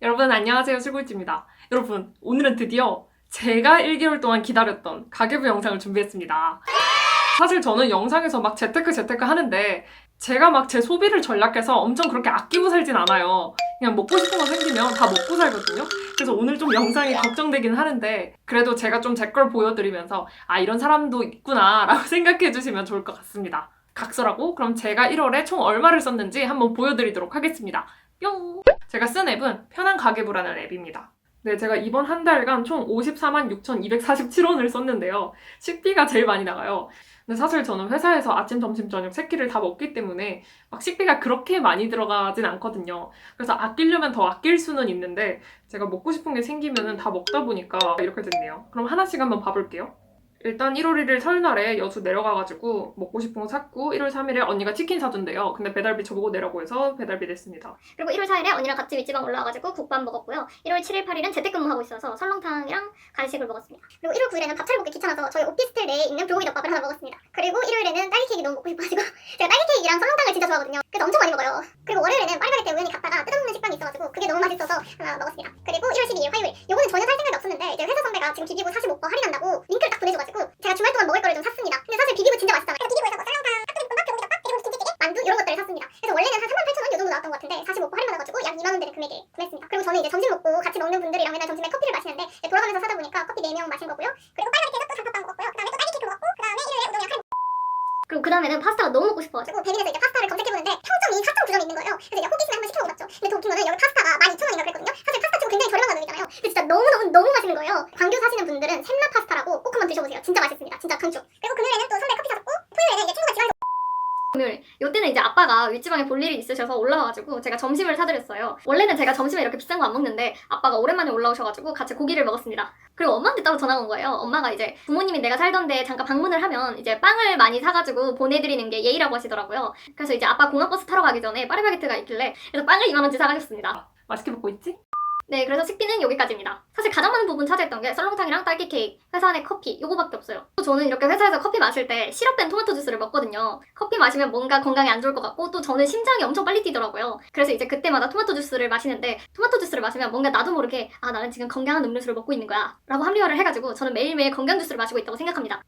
여러분 안녕하세요, 실골지입니다. 여러분 오늘은 드디어 제가 1개월 동안 기다렸던 가계부 영상을 준비했습니다. 사실 저는 영상에서 막 재테크 하는데 제가 막 제 소비를 전략해서 엄청 그렇게 아끼고 살진 않아요. 그냥 먹고 싶은 거 생기면 다 먹고 살거든요. 그래서 오늘 좀 영상이 걱정되긴 하는데 그래도 제가 좀 제 걸 보여드리면서 아, 이런 사람도 있구나 라고 생각해 주시면 좋을 것 같습니다. 각설하고 그럼 제가 1월에 총 얼마를 썼는지 한번 보여드리도록 하겠습니다. 뿅! 제가 쓴 앱은 편한 가계부라는 앱입니다. 네, 제가 이번 한 달간 총 54만 6,247원을 썼는데요. 식비가 제일 많이 나가요. 근데 사실 저는 회사에서 아침, 점심, 저녁 세 끼를 다 먹기 때문에 막 식비가 그렇게 많이 들어가진 않거든요. 그래서 아끼려면 더 아낄 수는 있는데 제가 먹고 싶은 게 생기면 다 먹다 보니까 이렇게 됐네요. 그럼 하나씩 한번 봐볼게요. 일단 1월 1일 설날에 여수 내려가가지고 먹고 싶은 거 샀고 1월 3일에 언니가 치킨 사준대요. 근데 배달비 저보고 내라고 해서 배달비 냈습니다. 그리고 1월 4일에 언니랑 같이 윗지방 올라와가지고 국밥 먹었고요. 1월 7일, 8일은 재택근무하고 있어서 설렁탕이랑 간식을 먹었습니다. 그리고 1월 9일에는 밥 차려 먹기 귀찮아서 저희 오피스텔 내에 있는 불고기 덮밥을 하나 먹었습니다. 그리고 일요일에는 딸기 케이크 너무 먹고 싶어가지고 제가 딸기 케이크랑 설렁탕을 진짜 좋아하거든요. 그래서 엄청 많이 먹어요. 그리고 월요일에는 파리바게뜨 우연히 갔다가 뜯어먹는 식빵이 있어가지고 그게 너무 맛있어서 하나 먹었습니다. 그리고 1월 12일 화요일, 요거는 전혀 살 생각이 없었는데 이제 회사 선배가 지금 비비고 45% 할인한다고 링크를 딱 보내줘가지고 제가 주말 동안 먹을 거를 좀 샀습니다. 근데 사실 비비고 진짜 맛있잖아요. 그래서 비비고에서 뭐 설렁탕, 깍두기볶음밥, 불고기 덮밥, 그리고 김치찌개, 만두 이런 것들을 샀습니다. 그래서 원래는 한 38,000원 요 정도 나왔던 것 같은데 45% 할인 받아가지고 약 2만 원대의 금액에 구매했습니다. 그리고 저는 이제 점심 먹고 같이 먹는 분들이랑 맨날 점심에 커피를 마시는데 돌아가면서 사다 보니까 커피 4명 마신 거고요. 그리고 파리바게뜨에서 또 단팥빵 먹었고요. 그다음에 또 딸기 케이크 먹었고 그다음에 일요일에 우동이랑 카레. 그리고 그 다음에는 파스타가 너무 먹고 싶어가지고 배민에서 이제 파스타를 검색해보는데 평점이 4.9점이 있는 거예요. 그래서 이제 호기심에 한번 시켜먹어봤죠. 근데 더 웃긴 거는 여기 파스타가 12,000원인가 그랬거든요. 사실 파스타 치고 굉장히 저렴한 가격이잖아요. 근데 진짜 너무 맛있는 거예요. 광교 사시는 분들은 샘라 파스타라고 꼭 한번 드셔보세요. 진짜 맛있습니다. 진짜 강추. 그리고 금요일에는 또 선배 커피 사줬고 토요일에는 이제 친구가 지방에서 금요일 요때는 이제 아빠가 윗지방에 볼 일이 있으셔서 올라와가지고 제가 점심을 사드렸어요. 원래는 제가 점심에 이렇게 비싼 거 안 먹는데 아빠가 오랜만에 올라오셔가지고 같이 고기를 먹었습니다. 그리고 엄마한테 따로 전화가 온 거예요. 엄마가 이제 부모님이 내가 살던데 잠깐 방문을 하면 이제 빵을 많이 사가지고 보내드리는 게 예의라고 하시더라고요. 그래서 이제 아빠 공항버스 타러 가기 전에 파리바게뜨가 있길래 그래서 빵을 2만 원치 사가셨습니다. 맛있게 먹고 있지? 네, 그래서 식비는 여기까지입니다. 사실 가장 많은 부분 차지했던 게 썰렁탕이랑 딸기 케이크, 회사 안에 커피, 요거밖에 없어요. 또 저는 이렇게 회사에서 커피 마실 때 시럽된 토마토 주스를 먹거든요. 커피 마시면 뭔가 건강에 안 좋을 것 같고 또 저는 심장이 엄청 빨리 뛰더라고요. 그래서 이제 그때마다 토마토 주스를 마시는데 토마토 주스를 마시면 뭔가 나도 모르게 아, 나는 지금 건강한 음료수를 먹고 있는 거야 라고 합리화를 해가지고 저는 매일매일 건강 주스를 마시고 있다고 생각합니다.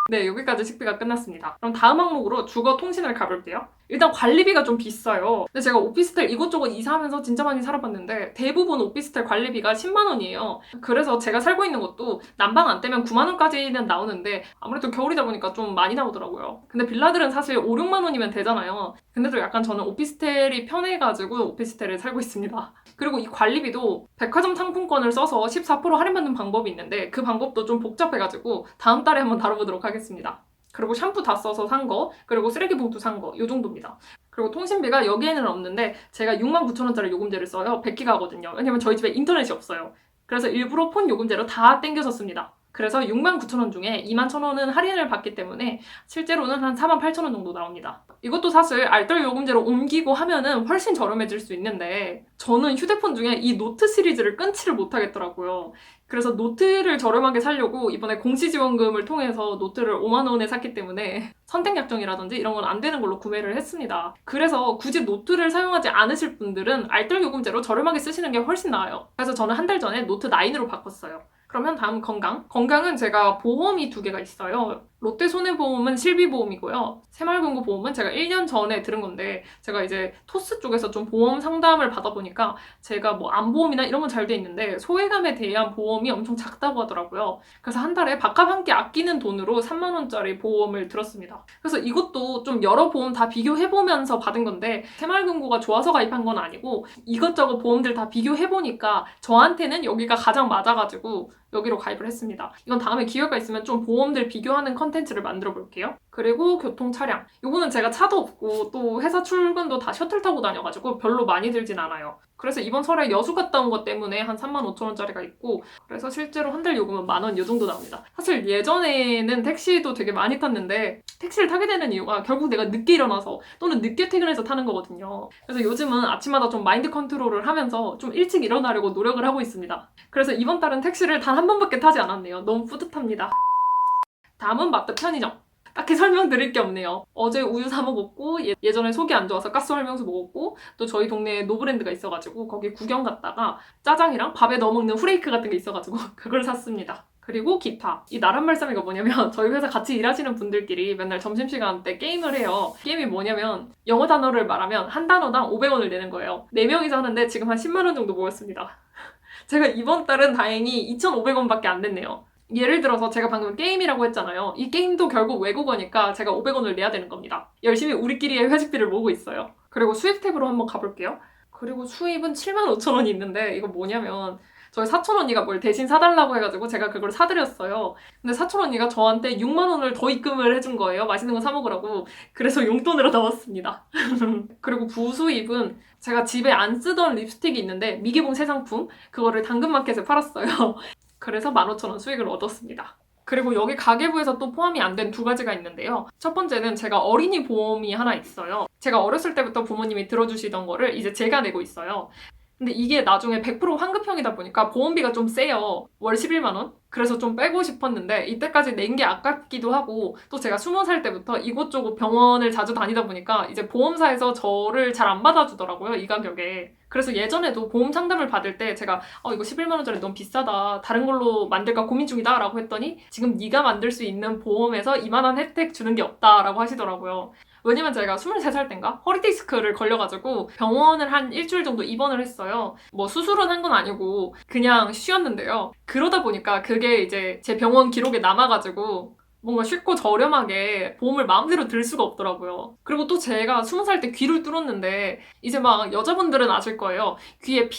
네, 여기까지 식비가 끝났습니다. 그럼 다음 항목으로 주거 통신을 가볼게요. 일단 관리비가 좀 비싸요. 근데 제가 오피스텔 이곳저곳 이사하면서 진짜 많이 살아봤는데 대부분 오피스텔 관리비가 10만 원이에요. 그래서 제가 살고 있는 곳도 난방 안 떼면 9만 원까지는 나오는데 아무래도 겨울이다 보니까 좀 많이 나오더라고요. 근데 빌라들은 사실 5, 6만 원이면 되잖아요. 근데도 약간 저는 오피스텔이 편해가지고 오피스텔에 살고 있습니다. 그리고 이 관리비도 백화점 상품권을 써서 14% 할인받는 방법이 있는데 그 방법도 좀 복잡해가지고 다음 달에 한번 다뤄보도록 하겠습니다. 그리고 샴푸 다 써서 산 거, 그리고 쓰레기 봉투 산 거, 요 정도입니다. 그리고 통신비가 여기에는 없는데 제가 69,000원짜리 요금제를 써요. 100기가거든요. 왜냐면 저희 집에 인터넷이 없어요. 그래서 일부러 폰 요금제로 다 땡겨 썼습니다. 그래서 69,000원 중에 21,000원은 할인을 받기 때문에 실제로는 한 48,000원 정도 나옵니다. 이것도 사실 알뜰 요금제로 옮기고 하면은 훨씬 저렴해질 수 있는데 저는 휴대폰 중에 이 노트 시리즈를 끊지를 못하겠더라고요. 그래서 노트를 저렴하게 사려고 이번에 공시지원금을 통해서 노트를 5만 원에 샀기 때문에 선택 약정이라든지 이런 건 안 되는 걸로 구매를 했습니다. 그래서 굳이 노트를 사용하지 않으실 분들은 알뜰 요금제로 저렴하게 쓰시는 게 훨씬 나아요. 그래서 저는 한 달 전에 노트 9으로 바꿨어요. 그러면 다음 건강. 건강은 제가 보험이 2개가 있어요. 롯데 손해보험은 실비보험이고요. 새마을금고 보험은 제가 1년 전에 들은 건데 제가 이제 토스 쪽에서 좀 보험 상담을 받아보니까 제가 뭐 암보험이나 이런 건 잘 돼 있는데 소외감에 대한 보험이 엄청 작다고 하더라고요. 그래서 한 달에 밥값 한 끼 아끼는 돈으로 3만 원짜리 보험을 들었습니다. 그래서 이것도 좀 여러 보험 다 비교해보면서 받은 건데 새마을금고가 좋아서 가입한 건 아니고 이것저것 보험들 다 비교해보니까 저한테는 여기가 가장 맞아가지고 여기로 가입을 했습니다. 이건 다음에 기회가 있으면 좀 보험들 비교하는 컨텐츠를 만들어 볼게요. 그리고 교통 차량. 이거는 제가 차도 없고 또 회사 출근도 다 셔틀 타고 다녀가지고 별로 많이 들진 않아요. 그래서 이번 설에 여수 갔다 온 것 때문에 한 35,000원짜리가 있고 그래서 실제로 한 달 요금은 10,000원 이 정도 나옵니다. 사실 예전에는 택시도 되게 많이 탔는데 택시를 타게 되는 이유가 결국 내가 늦게 일어나서 또는 늦게 퇴근해서 타는 거거든요. 그래서 요즘은 아침마다 좀 마인드 컨트롤을 하면서 좀 일찍 일어나려고 노력을 하고 있습니다. 그래서 이번 달은 택시를 단 한 번밖에 타지 않았네요. 너무 뿌듯합니다. 다음은 마트 편의점. 딱히 설명드릴 게 없네요. 어제 우유 사 먹었고 예전에 속이 안 좋아서 가스 활명수 먹었고 또 저희 동네에 노브랜드가 있어가지고 거기 구경 갔다가 짜장이랑 밥에 넣어 먹는 후레이크 같은 게 있어가지고 그걸 샀습니다. 그리고 기타. 이 나란 말씀이가 뭐냐면 저희 회사 같이 일하시는 분들끼리 맨날 점심시간 때 게임을 해요. 게임이 뭐냐면 영어 단어를 말하면 한 단어당 500원을 내는 거예요. 4명이서 하는데 지금 한 10만 원 정도 모였습니다. 제가 이번 달은 다행히 2,500원밖에 안 냈네요. 예를 들어서 제가 방금 게임이라고 했잖아요. 이 게임도 결국 외국어니까 제가 500원을 내야 되는 겁니다. 열심히 우리끼리의 회식비를 모으고 있어요. 그리고 수입 탭으로 한번 가볼게요. 그리고 수입은 75,000원이 있는데 이거 뭐냐면 저희 사촌 언니가 뭘 대신 사달라고 해가지고 제가 그걸 사드렸어요. 근데 사촌 언니가 저한테 6만 원을 더 입금을 해준 거예요. 맛있는 거 사 먹으라고. 그래서 용돈으로 나왔습니다. 그리고 부수입은 제가 집에 안 쓰던 립스틱이 있는데 미개봉 새 상품 그거를 당근마켓에 팔았어요. 그래서 15,000원 수익을 얻었습니다. 그리고 여기 가계부에서 또 포함이 안 된 2가지가 있는데요. 첫 번째는 제가 어린이 보험이 하나 있어요. 제가 어렸을 때부터 부모님이 들어주시던 거를 이제 제가 내고 있어요. 근데 이게 나중에 100% 환급형이다 보니까 보험비가 좀 세요. 월 11만 원? 그래서 좀 빼고 싶었는데 이때까지 낸 게 아깝기도 하고 또 제가 20살 때부터 이곳저곳 병원을 자주 다니다 보니까 이제 보험사에서 저를 잘 안 받아주더라고요. 이 가격에. 그래서 예전에도 보험 상담을 받을 때 제가 이거 11만 원짜리 너무 비싸다. 다른 걸로 만들까 고민 중이다 라고 했더니 지금 네가 만들 수 있는 보험에서 이만한 혜택 주는 게 없다 라고 하시더라고요. 왜냐면 제가 23살 땐가 허리 디스크를 걸려가지고 병원을 한 일주일 정도 입원을 했어요. 뭐 수술은 한 건 아니고 그냥 쉬었는데요. 그러다 보니까 그게 이제 제 병원 기록에 남아가지고 뭔가 쉽고 저렴하게 보험을 마음대로 들 수가 없더라고요. 그리고 또 제가 20살 때 귀를 뚫었는데 이제 막 여자분들은 아실 거예요. 귀에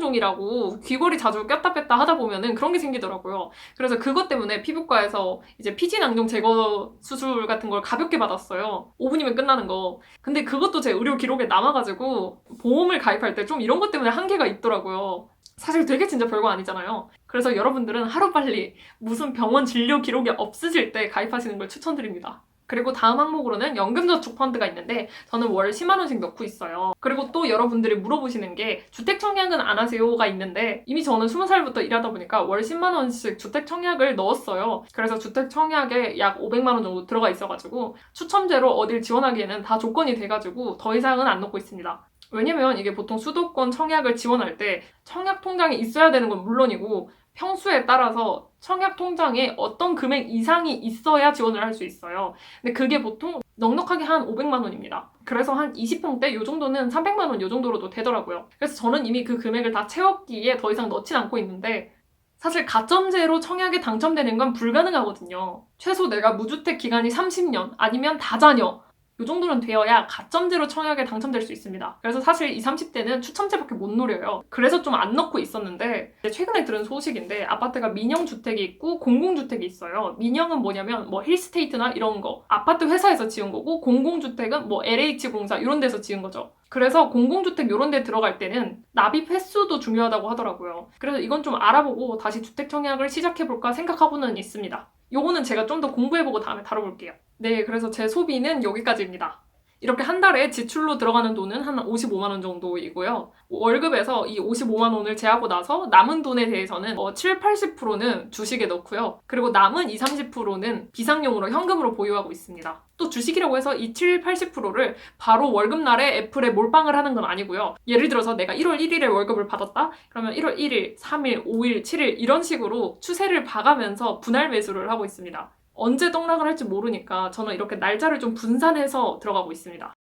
피지낭종이라고 귀걸이 자주 꼈다 뺐다 하다 보면은 그런 게 생기더라고요. 그래서 그것 때문에 피부과에서 이제 피지낭종 제거 수술 같은 걸 가볍게 받았어요. 5분이면 끝나는 거. 근데 그것도 제 의료 기록에 남아가지고 보험을 가입할 때 좀 이런 것 때문에 한계가 있더라고요. 사실 되게 진짜 별거 아니잖아요. 그래서 여러분들은 하루빨리 무슨 병원 진료 기록이 없으실 때 가입하시는 걸 추천드립니다. 그리고 다음 항목으로는 연금저축 펀드가 있는데 저는 월 10만 원씩 넣고 있어요. 그리고 또 여러분들이 물어보시는 게 주택 청약은 안 하세요가 있는데 이미 저는 20살부터 일하다 보니까 월 10만 원씩 주택 청약을 넣었어요. 그래서 주택 청약에 약 500만 원 정도 들어가 있어가지고 추첨제로 어딜 지원하기에는 다 조건이 돼가지고 더 이상은 안 넣고 있습니다. 왜냐면 이게 보통 수도권 청약을 지원할 때 청약 통장이 있어야 되는 건 물론이고 평수에 따라서 청약 통장에 어떤 금액 이상이 있어야 지원을 할 수 있어요. 근데 그게 보통 넉넉하게 한 500만 원입니다. 그래서 한 20평대 이 정도는 300만 원 이 정도로도 되더라고요. 그래서 저는 이미 그 금액을 다 채웠기에 더 이상 넣진 않고 있는데 사실 가점제로 청약에 당첨되는 건 불가능하거든요. 최소 내가 무주택 기간이 30년 아니면 다자녀 이 정도는 되어야 가점제로 청약에 당첨될 수 있습니다. 그래서 사실 20, 30대는 추첨제밖에 못 노려요. 그래서 좀 안 넣고 있었는데 최근에 들은 소식인데 아파트가 민영주택이 있고 공공주택이 있어요. 민영은 뭐냐면 뭐 힐스테이트나 이런 거 아파트 회사에서 지은 거고 공공주택은 뭐 LH공사 이런 데서 지은 거죠. 그래서 공공주택 이런 데 들어갈 때는 납입 횟수도 중요하다고 하더라고요. 그래서 이건 좀 알아보고 다시 주택 청약을 시작해볼까 생각하고는 있습니다. 요거는 제가 좀 더 공부해보고 다음에 다뤄볼게요. 네, 그래서 제 소비는 여기까지입니다. 이렇게 한 달에 지출로 들어가는 돈은 한 55만 원 정도이고요. 월급에서 이 55만 원을 제하고 나서 남은 돈에 대해서는 7, 80%는 주식에 넣고요. 그리고 남은 20, 30%는 비상용으로 현금으로 보유하고 있습니다. 또 주식이라고 해서 이 7, 80%를 바로 월급날에 애플에 몰빵을 하는 건 아니고요. 예를 들어서 내가 1월 1일에 월급을 받았다? 그러면 1월 1일, 3일, 5일, 7일 이런 식으로 추세를 봐가면서 분할 매수를 하고 있습니다. 언제 떡락을 할지 모르니까 저는 이렇게 날짜를 좀 분산해서 들어가고 있습니다.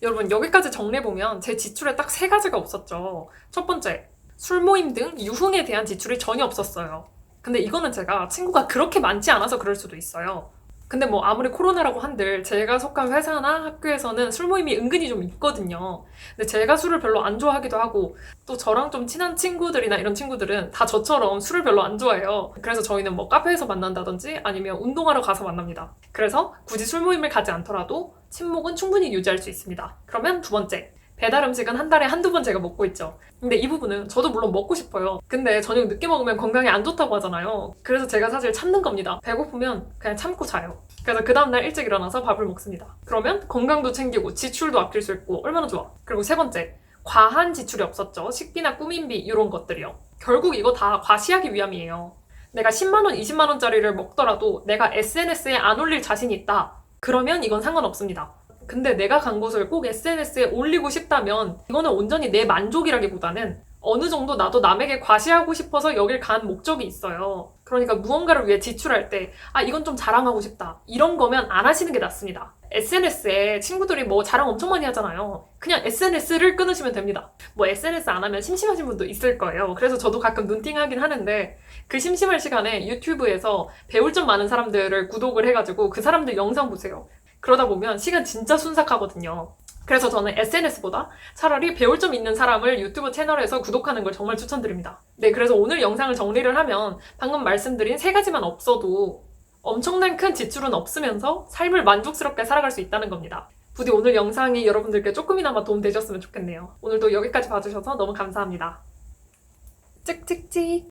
여러분 여기까지 정리해보면 제 지출에 딱 3가지가 없었죠. 첫 번째, 술 모임 등 유흥에 대한 지출이 전혀 없었어요. 근데 이거는 제가 친구가 그렇게 많지 않아서 그럴 수도 있어요. 근데 뭐 아무리 코로나라고 한들 제가 속한 회사나 학교에서는 술 모임이 은근히 좀 있거든요. 근데 제가 술을 별로 안 좋아하기도 하고 또 저랑 좀 친한 친구들이나 이런 친구들은 다 저처럼 술을 별로 안 좋아해요. 그래서 저희는 뭐 카페에서 만난다든지 아니면 운동하러 가서 만납니다. 그래서 굳이 술 모임을 가지 않더라도 친목은 충분히 유지할 수 있습니다. 그러면 2번째. 배달 음식은 한 달에 한두 번 제가 먹고 있죠. 근데 이 부분은 저도 물론 먹고 싶어요. 근데 저녁 늦게 먹으면 건강에 안 좋다고 하잖아요. 그래서 제가 사실 참는 겁니다. 배고프면 그냥 참고 자요. 그래서 그 다음날 일찍 일어나서 밥을 먹습니다. 그러면 건강도 챙기고 지출도 아낄 수 있고 얼마나 좋아. 그리고 3번째, 과한 지출이 없었죠. 식비나 꾸민비 이런 것들이요. 결국 이거 다 과시하기 위함이에요. 내가 10만 원, 20만 원짜리를 먹더라도 내가 SNS에 안 올릴 자신이 있다. 그러면 이건 상관없습니다. 근데 내가 간 곳을 꼭 SNS에 올리고 싶다면 이거는 온전히 내 만족이라기보다는 어느 정도 나도 남에게 과시하고 싶어서 여길 간 목적이 있어요. 그러니까 무언가를 위해 지출할 때 이건 좀 자랑하고 싶다. 이런 거면 안 하시는 게 낫습니다. SNS에 친구들이 뭐 자랑 엄청 많이 하잖아요. 그냥 SNS를 끊으시면 됩니다. 뭐 SNS 안 하면 심심하신 분도 있을 거예요. 그래서 저도 가끔 눈팅하긴 하는데 그 심심할 시간에 유튜브에서 배울 점 많은 사람들을 구독을 해가지고 그 사람들 영상 보세요. 그러다 보면 시간 진짜 순삭하거든요. 그래서 저는 SNS보다 차라리 배울 점 있는 사람을 유튜브 채널에서 구독하는 걸 정말 추천드립니다. 네, 그래서 오늘 영상을 정리를 하면 방금 말씀드린 3가지만 없어도 엄청난 큰 지출은 없으면서 삶을 만족스럽게 살아갈 수 있다는 겁니다. 부디 오늘 영상이 여러분들께 조금이나마 도움되셨으면 좋겠네요. 오늘도 여기까지 봐주셔서 너무 감사합니다. 찍찍찍.